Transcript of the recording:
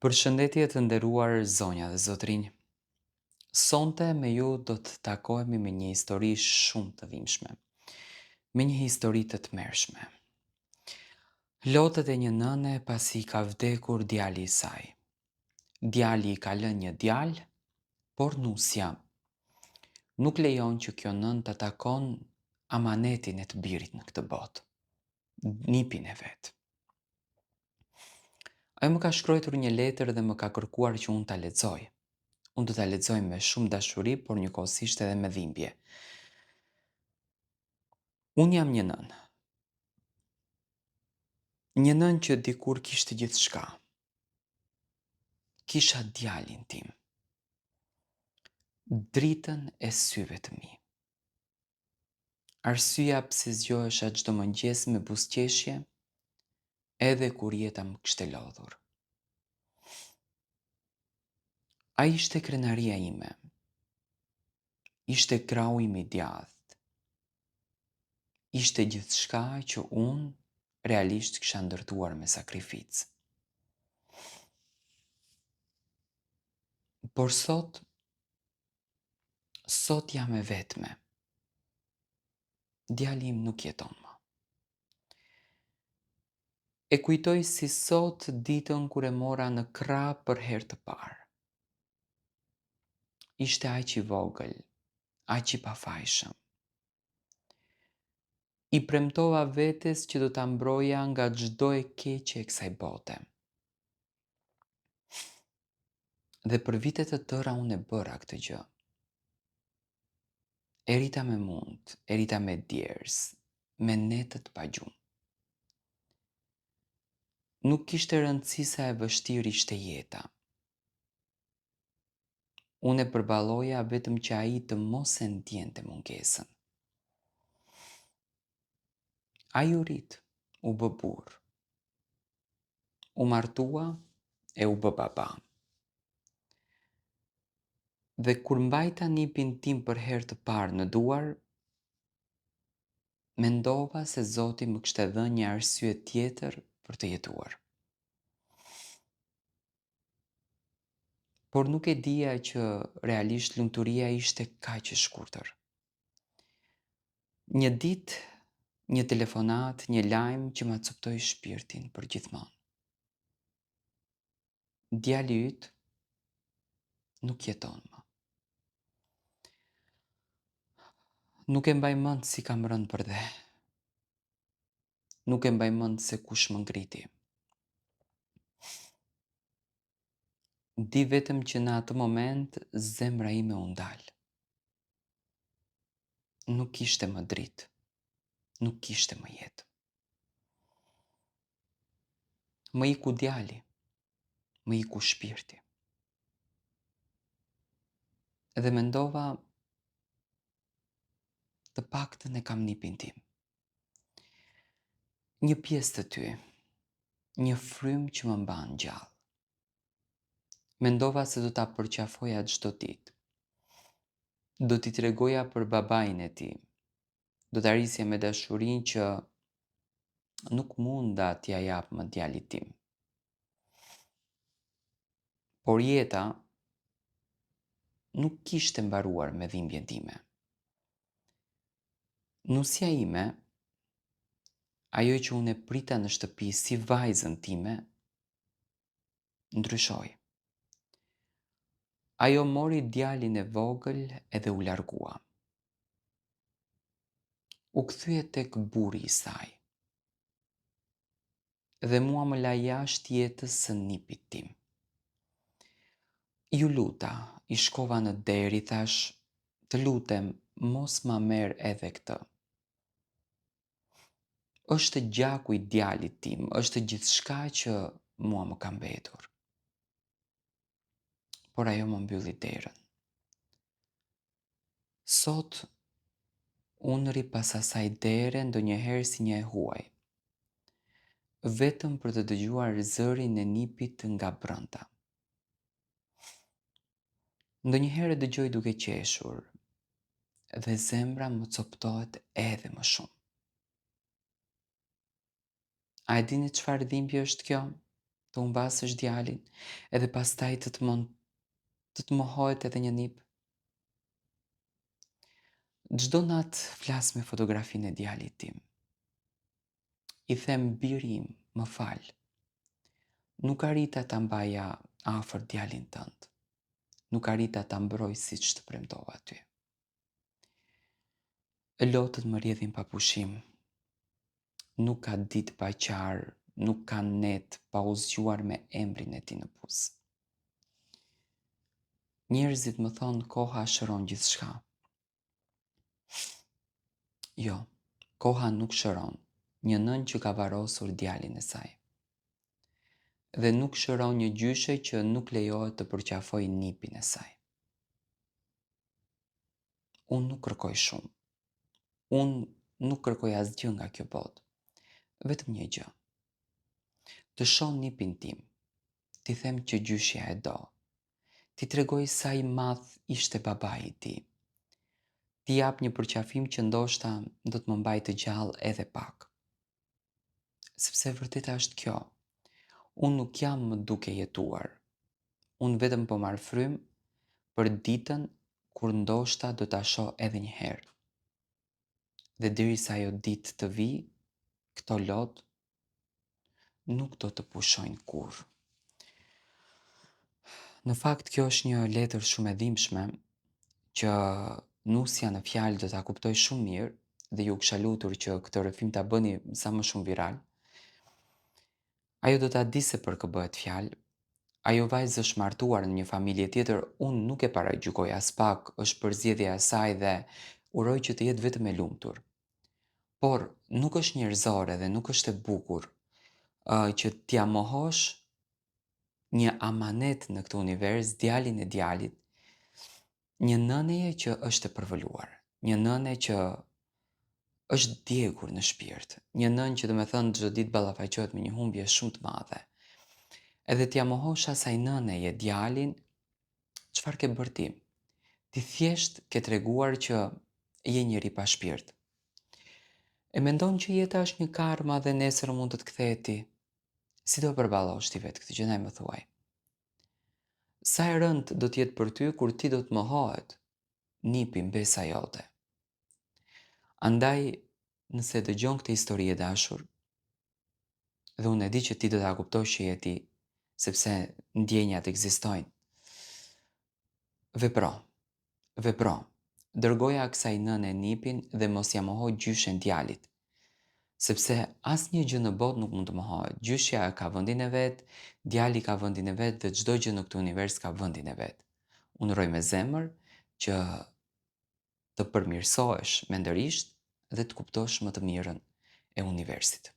Përshëndetje të nderuar zonja dhe zotrinj. Sonte me ju do të takohemi me një histori shumë të dhimbshme, me një histori të tmerrshme. Lotët e një nëne pasi ka vdekur djali i saj. Djali i ka lënë një djalë, por nusja nuk lejon që kjo nën të takon amanetin e të birit në këtë botë, nipin e vet. Ai më ka shkruar një letër dhe më ka kërkuar që unë ta lexoj. Unë do ta lexoj me shumë dashuri, por njëkohësisht edhe me dhimbje. Unë jam një nën. Një nën që dikur kishte gjithçka. Kisha djalin tim. Dritën e syve të mi. Arsyeja pse zgjohesha çdo mëngjes me buzëqeshje, edhe kur jeta më kishte lodhur. Ai ishte krenaria ime. Ishte krau im i djathtë. Ishte gjithçka që unë realisht kisha ndërtuar me sakrificë. Por sot jam e vetme. Djali im nuk jeton më. E kujtoj si sot ditën kur e mora në krah për herë të parë. Ishte aq i vogël, aq i pafajshëm. I premtova vetes që do ta mbroja nga çdo e keqe e kësaj bote. Dhe për vite të tëra unë e bëra këtë gjë. E rita me mund, e rita me djers, me netët pa gjumë. Nuk kishte rëndësi sa e vështirë ishte jeta. Unë e përballoja vetëm që ai të mos e ndjente mungesën. Ai u rit, u bë burr. U martua e u bë baba. Dhe kur mbajta nipin tim për herë të parë në duar, mendova se Zoti më kishte dhënë një arsye tjetër për të jetuar. Por nuk e dija që realisht lumturia ishte kaq e shkurtër. Një ditë, një telefonat, një lajm që ma coptoi shpirtin për gjithmonë. Djali yt nuk jeton më. Nuk e mbaj mend si kam rënë për dhe. Nuk e mbaj mend se kush më ngriti. Di vetëm që në atë moment zemra ime u ndal. Nuk kishte më dritë. Nuk kishte më jetë. Më iku djali. Më iku shpirti. Edhe mendova, të paktën e kam nipin tim. Një pjesë të ty, një frymë që më mban gjallë. Mendova se do ta përqafoja çdo ditë. Do t'i tregoja për babain e tij. Do ta rrisja me dashurinë që nuk munda t'ja jap më djalit tim. Por jeta nuk kishte mbaruar me dhimbjen time. Nusja ime, ajo që unë e prita në shtëpi si vajzën time, ndryshoi. Ajo mori djalin e vogël edhe u largua. U kthye tek burri i saj. Dhe mua më la jashtë jetës së nipit tim. Ju luta, i shkova në derë, i thash, të lutem, mos ma merr edhe këtë. Është gjaku i djalit tim, është gjithçka që mua më ka mbetur. Por ajo më mbylli derën. Sot, unë ri pas asaj dere ndonjëherë si një e huaj. Vetëm për të dëgjuar zërin e nipit nga brënda. Ndonjëherë dëgjoj duke qeshur dhe zemra më coptohet edhe më shumë. A e dini çfarë dhimbje është kjo? të humbasësh djalin, edhe pastaj të të mohohet edhe një nip. Çdo natë flas me fotografinë e djalit tim. I them biri im, më fal. Nuk arrita ta mbaja afër djalin tënd. Nuk arrita ta mbroj siç të premtova ty. E lotët më rrjedhin pa pushim. Nuk ka ditë pa qarë, nuk ka net pa u zgjuar me emrin e ti në buz. Njerëzit më thonë koha shëron gjithçka. Jo, koha nuk shëron një nën që ka varrosur djalin e saj. Dhe nuk shëron një gjyshe që nuk lejohet të përqafoj nipin e saj. Unë nuk kërkoj shumë. Unë nuk kërkoj asgjë nga kjo botë. Vetëm një gjë. Të shoh nipin tim, t'i them që gjyshja e do. T'i tregoj sa i madh ishte babai i tij. T'i jap një përqafim që ndoshta do të më mbajë të gjallë edhe pak. Sepse e vërteta është kjo. Unë nuk jam më duke jetuar. Unë vetëm po marr frymë për ditën kur ndoshta do ta shoh edhe një herë. Dhe derisa ajo ditë të vi, këto lot nuk do të pushojnë kurrë. Në fakt kjo është një letër shumë e dhimbshme që nusja në fjalë do ta kuptoj shumë mirë dhe ju kisha lutur që këtë rrëfim ta bëni sa më shumë viral. Ajo do ta di se për kë bëhet fjalë. Ajo vajzë është martuar në një familje tjetër, unë nuk e paragjykoj as pak, është përzgjedhja e saj dhe uroj që të jetë vetëm e lumtur. Por nuk është njerëzore dhe nuk është e bukur që t'ja mohosh një amanet në këtë univers, djalin e djalit, një nëneje që është e përvoluar, një nëne që është djegur në shpirt, një nën që domethënë çdo ditë ballafaqohet me një humbje shumë të madhe. Edhe t'ja mohosh asaj nëneje djalin, çfarë ke bërë ti? Ti thjesht ke treguar që je njeri pa shpirt. E mendon që jeta është një karma dhe nesër mund të të kthehet ti? Si do përballosh ti vetë këtë gjë, ndaj më thuaj? Sa e rënd do t'jetë për ty kur ti do të mohohet nipi mbesa jote? Andaj, nëse dëgjon këtë histori e dashur, dhe unë e di që ti do ta kuptosh që je ti, sepse ndjenjat ekzistojnë. Vepro, vepro. Dërgoja kësaj nëne nipin dhe mos ja moho gjyshen djalit. Sepse asnjë gjë në botë nuk mund të mohohet. Gjyshja ka vendin e vet, djali ka vendin e vet dhe çdo gjë në këtë univers ka vendin e vet. Unë uroj me zemër që të përmirësohesh mendërisht dhe të kuptosh më të mirën e universit.